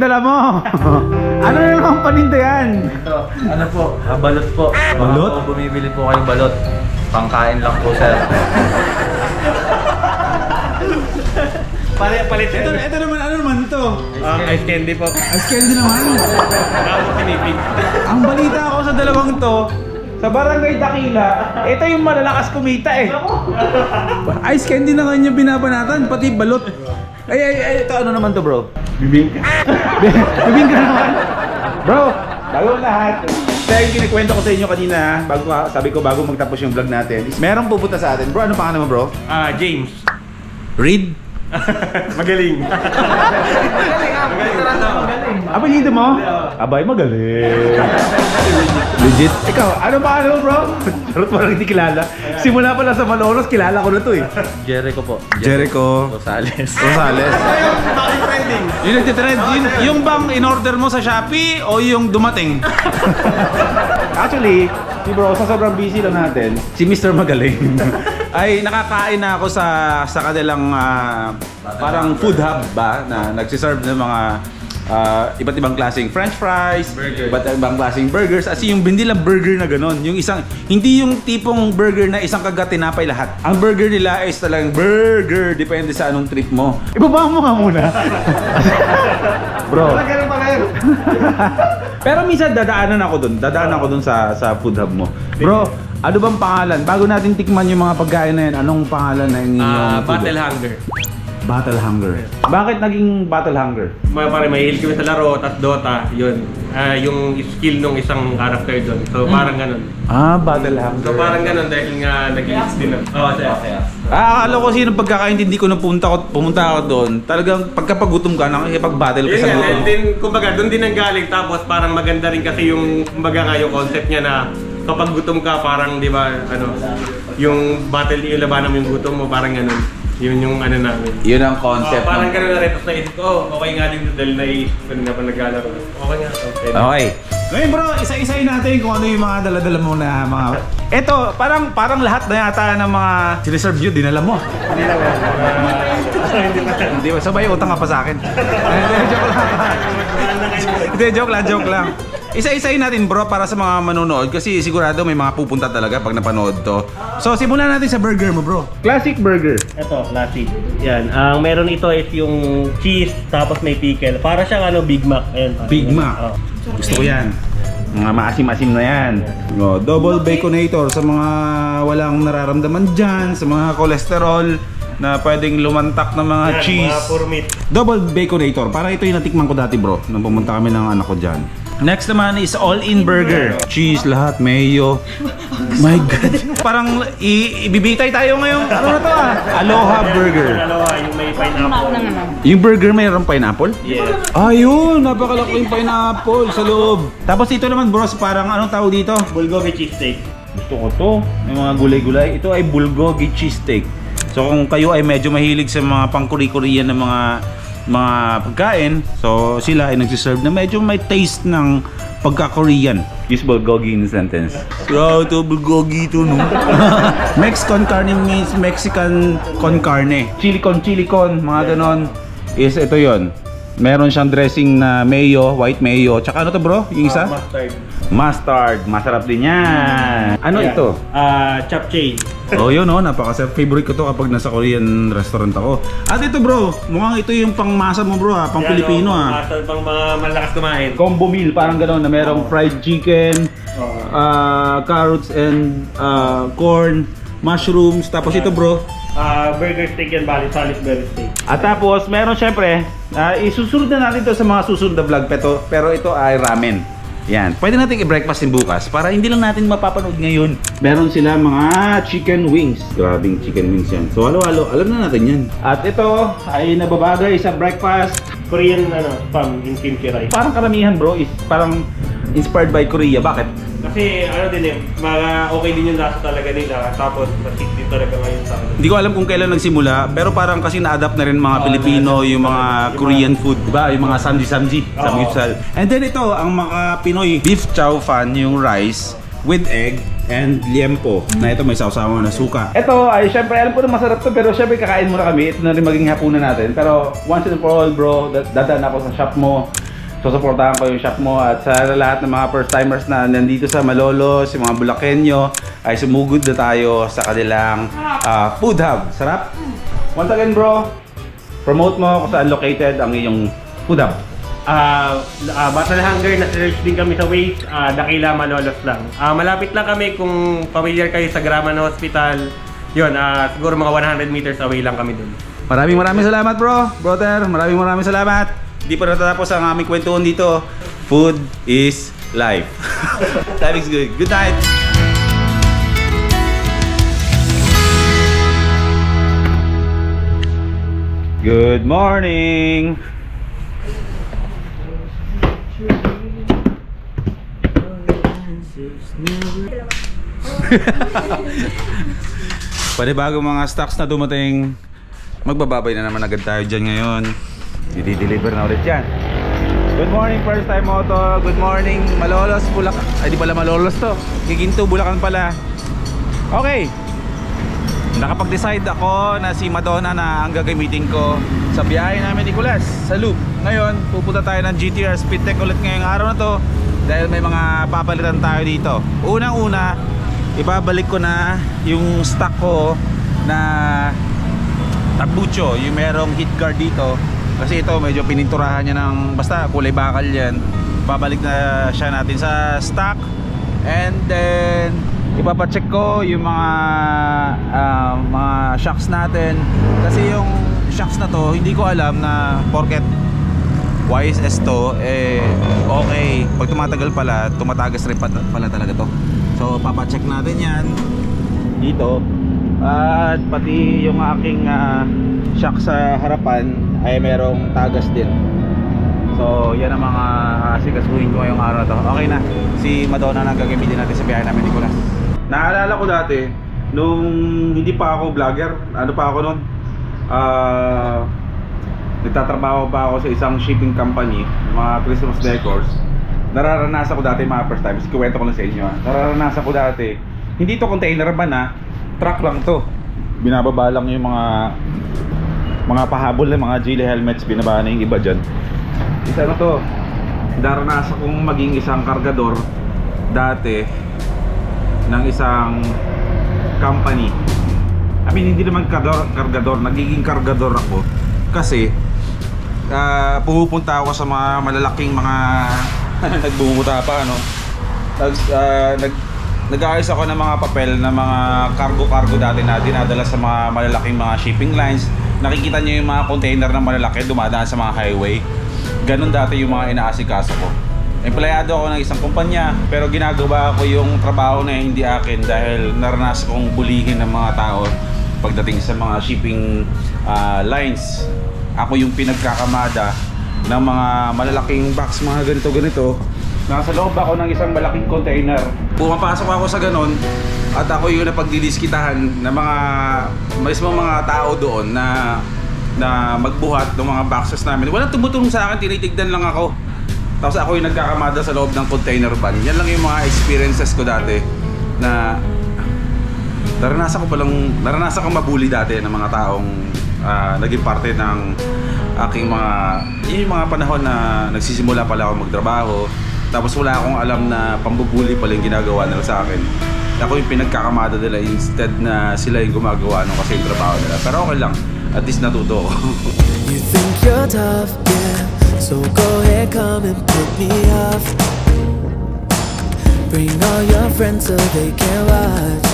dala mo? Ano na naman paninda yan? Ito, ano po, balot po. Balot? Kung bumibili po kayong balot, pangkain lang po sir. Palit. Ito naman, ano naman ito? Ice candy po. Ice candy naman. Tapos tinipid. Ang balita ko sa dalawang to, sa Barangay Dakila, ito yung malalakas kumita eh. Ice candy na kanya binabanatan, pati balot. Ay, ito ano naman to bro? Bibingka. Bibingka naman. Bro, bago lahat. Kaya yung kinikwento ko sa inyo kanina, sabi ko bago magtapos yung vlog natin, merong pupunta sa atin. Bro, ano pangalan mo bro? James. Reed? Magaling. Apelido mo? Abay, magaling. Legit. Ikaw, ano ba ano bro? Charot, parang hindi kilala. Simula pa lang sa Malolos, kilala ko na to eh. Jericho po. Jericho Rosales. Rosales. Bakit trending? Yung nagtitrend, yung bang in-order mo sa Shopee o yung dumating? Actually, si bro, sa sobrang busy lang natin, si Mr. Magaling ay nakakain na ako sa kanilang parang food hub ba na nagsiserve ng mga iba't ibang klaseng french fries, iba't ibang klaseng burgers. As yung hindi lang burger na ganon, yung isang, hindi yung tipong burger na isang kagat tinapay lahat. Ang burger nila is talagang burger, depende sa anong trip mo. Ibaba mo nga muna. Bro. Pero minsan dadaanan ako dun sa food hub mo. Bro, ano bang pangalan? Bago natin tikman yung mga pagkain na yan, anong pangalan na inyong Battle Hunger. Battle Hunger. Bakit naging Battle Hunger? Pare, mahilig kami sa laro, tas Dota, yun. Yung skill nung isang character doon. So parang ganun. Battle Hunger. So parang ganun dahil nga nag-hits din ako. Oo, sir. Akala ko sino pagkakaintindi ko nung pumunta ako doon, talagang pagkapagutom ka, nakikipag-battle ka Yun sa nga, gutom. and then, kumbaga, doon din ang galing. Tapos parang maganda rin kasi yung, kumbaga nga, yung concept niya na kapag gutom ka, parang, di ba, ano, yung battle, yung labanan mo yung gutom mo, parang ganun. Yun yung ano namin. Yun ang concept. Parang ganun na rin. Tapos naisip ko, okay nga din dahil naisip ko na pa naglalaro. Okay nga. Okay. Ngayon bro, isa-isayin natin kung ano yung mga dala-dala mo na mga... Eto, parang lahat na yata ng mga siniserve nyo, dinala mo. Hindi naman. Hindi ba? Sabay utang ka pa sa akin. Hindi, joke lang. Isa-isayin natin bro para sa mga manonood kasi sigurado may mga pupunta talaga pag napanood to. So simulan natin sa burger mo bro. Classic burger. Ito, classic. Yan. Ang meron ito is yung cheese tapos may pickle. Para siyang Big Mac. Ayan, Big Mac. Gusto ko yan. Mga maasim-asim na yan. Double baconator sa mga walang nararamdaman dyan, sa mga cholesterol na pwedeng lumantak ng mga yan, cheese. Mga puro meat. Double baconator. Parang ito yung natikman ko dati bro nung pumunta kami ng anak ko dyan. Next naman is all-in burger. Cheese lahat, mayo. My God. Parang ibibitay tayo ngayong ano na to Aloha burger. Aloha, yung may pineapple. Yung burger mayroong pineapple? Yes. Ayun, napakalaki yung pineapple sa loob. Tapos ito naman bros, parang anong tawag dito? Bulgogi cheesesteak. Gusto ko to. Yung mga gulay-gulay. Ito ay bulgogi cheesesteak. So kung kayo ay medyo mahilig sa mga pang-Korean na mga pagkain, so sila ay nagsiserve na medyo may taste ng pagka-Korean. Use bulgogi in the sentence. Wow, to bulgogi to no. Mex con carne means Mexican con carne. Chili con, mga ganon. Is ito yon. Meron siyang dressing na mayo, white mayo. Tsaka ano to bro? Yung isa? Mustard. Masarap din yan. Ano ito? Japchae. Oh yun oh, napakasarap. Favorite ko to kapag nasa Korean restaurant ako. At ito bro, mukhang ito yung pangmasa mo bro pang Pilipino Pang mga malakas kumain. Combo meal, parang gano'n na merong fried chicken, carrots and corn, mushrooms. Tapos ito bro, Burger steak yan, Salisbury steak. at tapos meron syempre, isusunod na natin to sa mga susunod na vlog pero ito ay ramen. Yan, pwede natin i-breakfast din bukas para hindi lang natin mapapanood ngayon. Meron sila mga chicken wings. Grabing chicken wings yan. So halo-halo, alam na natin yan. At ito ay nababagay sa breakfast. Korean spam in kimchi rice. Parang karamihan bro is parang inspired by Korea. Bakit? Kasi okay din yung lasa talaga nila. Tapos masik din talaga ngayon sa akin. Hindi ko alam kung kailan nagsimula, pero parang kasi na-adapt na rin mga Pilipino yung mga Korean food, diba? Yung mga samji-samji, samgyupsal. And then ito, ang mga Pinoy beef chow fan, yung rice with egg and liempo. Na ito may sausawa na suka. Ito ay syempre alam ko na masarap to, pero syempre kakain muna kami. Ito na rin maging hapunan natin. Pero once and for all bro, dadaan ako sa shop mo. susuportahan ko yung shop mo. At sa lahat ng mga first timers na nandito sa Malolos, yung mga Bulakenyo, ay sumugod na tayo sa kanilang food hub. Sarap! Once again bro, promote mo kung saan located ang iyong food hub. Battle Hunger, na-search din kami sa Waze, Dakila, Malolos lang. Malapit lang kami kung familiar kayo sa Graman Hospital. Yun, siguro mga 100 meters away lang kami dun. Maraming salamat bro, brother. Maraming salamat. Di pa natatapos ang aming kwentuhan dito. Food is life. Life is good. Good night. Good morning. Panibagong mga stocks na dumating. Magbababay na naman agad tayo dyan ngayon. I-deliver na ulit yan. Good morning First Time Moto. Good morning Malolos, Bulacan. Ay di pala Malolos to, Giginto, Bulacan pala. Okay, nakapag-decide ako na si Madonna na ang gagamitin ko sa biyahe namin ni Nicolas sa loop. Ngayon pupunta tayo ng GTR Speed Tech ulit ngayong araw na to, dahil may mga papalitan tayo dito. Unang-una, ibabalik ko na yung stock ko na Tambucho, yung merong heat guard dito. Kasi ito medyo pininturahan niya ng basta kulay bakal yan. Babalik na siya natin sa stock. And then ipapacheck ko yung mga shocks natin. Kasi yung shocks na to, hindi ko alam na porket YSS to, okay, pag tumatagal pala, tumatagas rin pala talaga to. So papacheck natin yan dito. At pati yung aking shock sa harapan ay merong tagas din. So yan ang mga sikasuhin ko ngayong araw to. Okay na, si Madonna na gagamitin natin sa biyahe namin ni Nicolas. Naalala ko dati nung hindi pa ako vlogger, ano pa ako nun, nagtatrabaho pa ako sa isang shipping company, mga Christmas decors. Nararanasan ko dati mga first times, kikwento ko lang sa inyo. Nararanasan ko dati, hindi to container van truck lang to. Binababa lang yung mga pahabol na mga Gili helmets, binaba na yung iba dyan. Isa na to, naranasan kong maging isang kargador dati ng isang company. I mean, hindi naman kargador, nagiging kargador ako kasi pumupunta ako sa mga malalaking mga nagbumuta pa, ano, nag-aayos ako ng mga papel na mga cargo dati na dinadala sa mga malalaking mga shipping lines. Nakikita niyo yung mga container na malalaki dumadaan sa mga highway. Ganun dati yung mga inaasikaso ko. Empleyado ako ng isang kumpanya, pero ginagawa ko yung trabaho na hindi akin dahil naranasan kong bulihin ng mga tao pagdating sa mga shipping lines. Ako yung pinagkakamada ng mga malalaking box, mga ganito. Nasa loob ako ng isang malaking container. Pumapasok ako sa ganun at ako yung napagdidiskitahan ng mga tao doon na magbuhat ng mga boxes namin. Walang tumutulong sa akin, tinitignan lang ako. Tapos ako yung nagkakamada sa loob ng container van. Yan lang yung mga experiences ko dati na naranasan ko mabuli dati ng mga taong naging parte ng aking yung mga panahon na nagsisimula pala ako magtrabaho. Tapos wala akong alam na pambubuli pala yung ginagawa nila sa akin. Ako yung pinagkakamada nila instead na sila yung gumagawa nung kasi yung trabaho nila. Pero okay lang, at least natuto ako. You think you're tough, yeah. So go ahead, come and put me off. Bring all your friends so they can watch.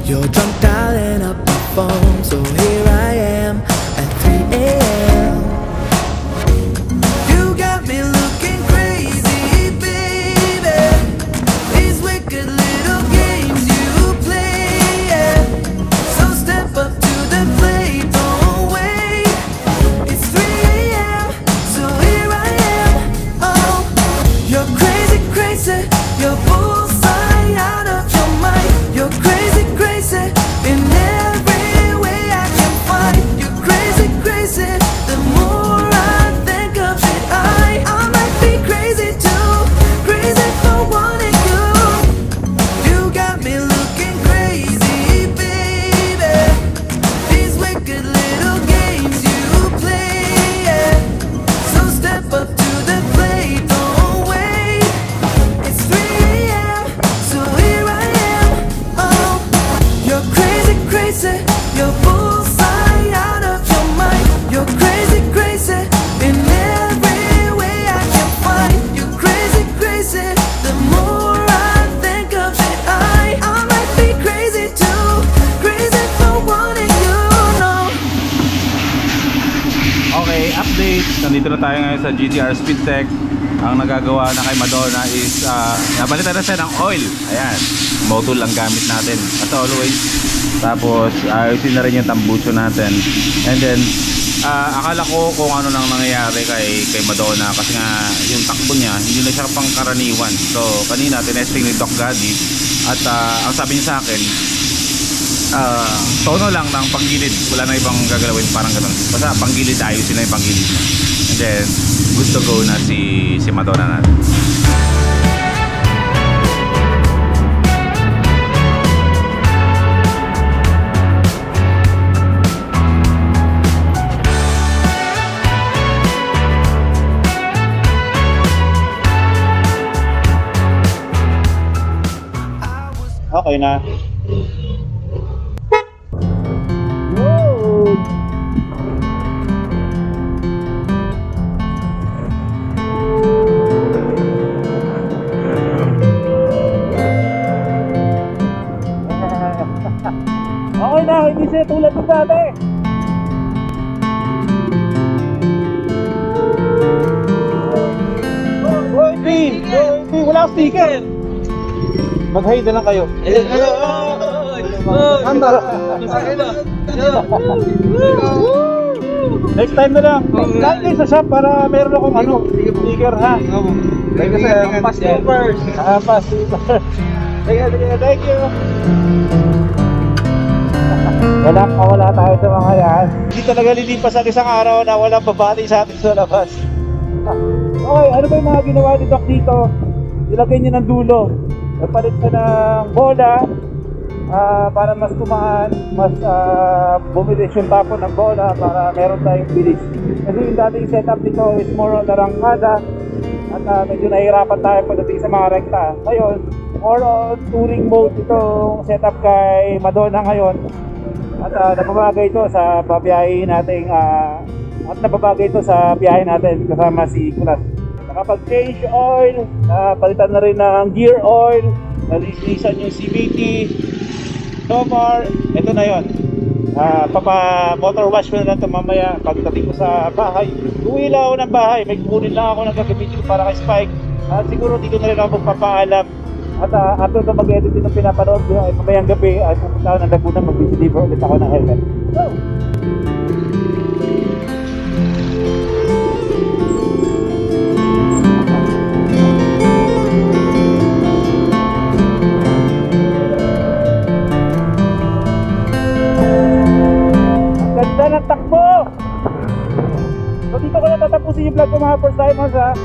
You're drunk dialing up the phone, so here I am at 3 a.m. You got me looking crazy, baby. These wicked little games you play, yeah. So step up to the plate, don't wait. It's 3 a.m, so here I am. Oh, you're crazy, crazy. You're bullseye out of your mind. You're crazy, crazy in every way I can find. You're crazy, crazy. nandito na tayo ngayon sa GTR Speed Tech. Ang nagagawa na kay Madonna is napalitan na siya ng oil. Ayan, motul ang gamit natin as always. Tapos ayusin na rin yung tambucho natin. And then akala ko kung ano nang nangyayari kay Madonna, kasi nga yung takbo niya hindi na siya pangkaraniwan. So kanina tinesting ni Doc Gaddy at ang sabi niya sa akin, tono lang ng panggilid, wala na ibang gagalawin, parang ganun. Basta panggilid, ayusin na yung panggilid niya. And then good to go na si Madonna natin. Okay na. Okay na, hindi siya tulad ng dati. Hoy, wala akong sticker. Mag-hi na lang kayo. Next time na lang. Lagi sa shop para meron akong sticker, ha? Thank you, sir. Pass super. Pass super. Thank you. Wala tayo sa mga yan. Hindi talaga lilipas ang isang araw na walang babati sa atin sa labas. Okay, ano ba yung mga ginawa ni Doc dito? Ilagay niya ng dulo. Nagpalit siya ng bola para mas tumaan, mas bumilis yung tapo ng bola para meron tayong bilis. Kasi yung dating setup nito is more on arangkada at medyo nahihirapan tayo pagdating sa mga rekta. Ngayon, more on touring mode itong setup kay Madonna ngayon. At nababagay ito sa pabiyahe natin kasama si Kulas. Nakapag-change oil, palitan na rin ng gear oil, nalinisan yung CVT, Tomar, ito na yun. Papa-motor wash ko na lang ito mamaya pagdating ko sa bahay. Uwi lang ako ng bahay, may kukunin lang ako ng gagamitin para kay Spike. At siguro dito na rin ako magpapaalam. At after ito mag-edit din ng pinapanood ko, ay mamayang gabi ay pupunta ako ng Laguna, mag-deliver ulit ako ng helmet. So, ganda ng takbo! So dito ko na tatapusin yung vlog ko mga first timers, ha.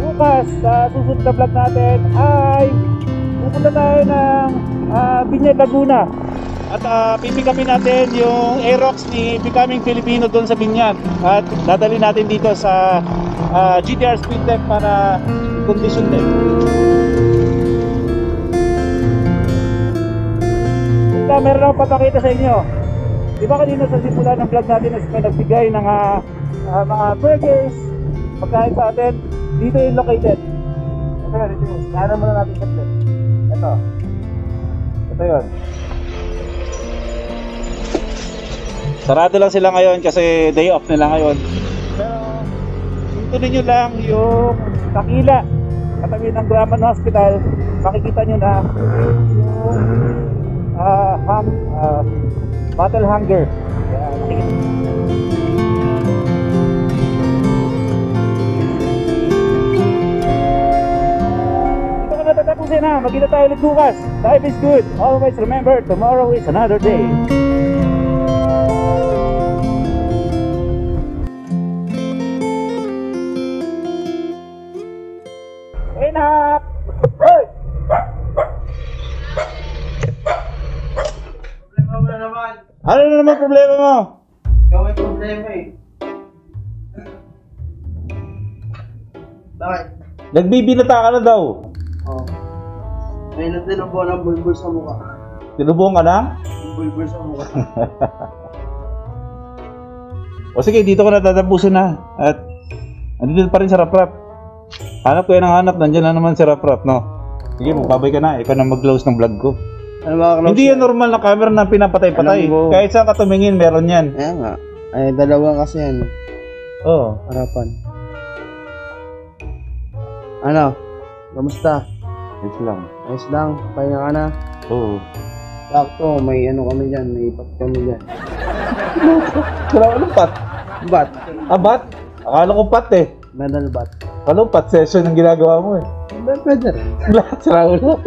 Bukas sa susunod na vlog natin ay pupunta tayo ng Binyag, Laguna. At pipikapin natin yung Aerox ni Becoming Filipino doon sa Binyag. At dadali natin dito sa GTR Speed Tech para condition din. Meron akong papakita sa inyo. Di ba kanina sa simula ng vlog natin na may nagbigay ng mga burgers, pagkain sa atin, dito yung located. Ito yun, kaanan muna natin sa plate. Ito yun. Sarado lang sila ngayon kasi day off nila ngayon. Pero dito ninyo lang yung Takila, katabi ng Graman Hospital. Makikita nyo na yung battle hunger. Ito ka natatapusin na. Magkita tayo ulit bukas. Life is good. Always remember, tomorrow is another day. Enak! Hoy! Ano na naman problema mo? Ikaw may problema eh. Bakit? Nagbibinata ka na daw. Oo. May natinubo ng bulbul sa mukha. Tinubong ka na? Bulbul sa mukha. O sige, dito ko na tatapusin na. At andito pa rin sa Rap-Rap. Hanap ko yan ang hanap. Nandiyan na naman si Rap-Rap, no? Sige, magbabay ka na. Ikaw na mag-close ng vlog ko. Ano ba close? Hindi yan normal na camera na pinapatay-patay. Alam ko. Kahit saan ka tumingin, meron yan. Ayan nga. Ay, dalawa kasi yan. Oo. Harapan. Ano? Kamusta? Yes lang. Ayos lang. Pahinga ka na. Oo. Sakto, may ano kami dyan. May ipat kami dyan. Wala anong pat? Bat. Ah, bat? Akala ko pat eh. Medal bat. Anong pat session ang ginagawa mo eh? Pwede rin. Lahat, sira ulo.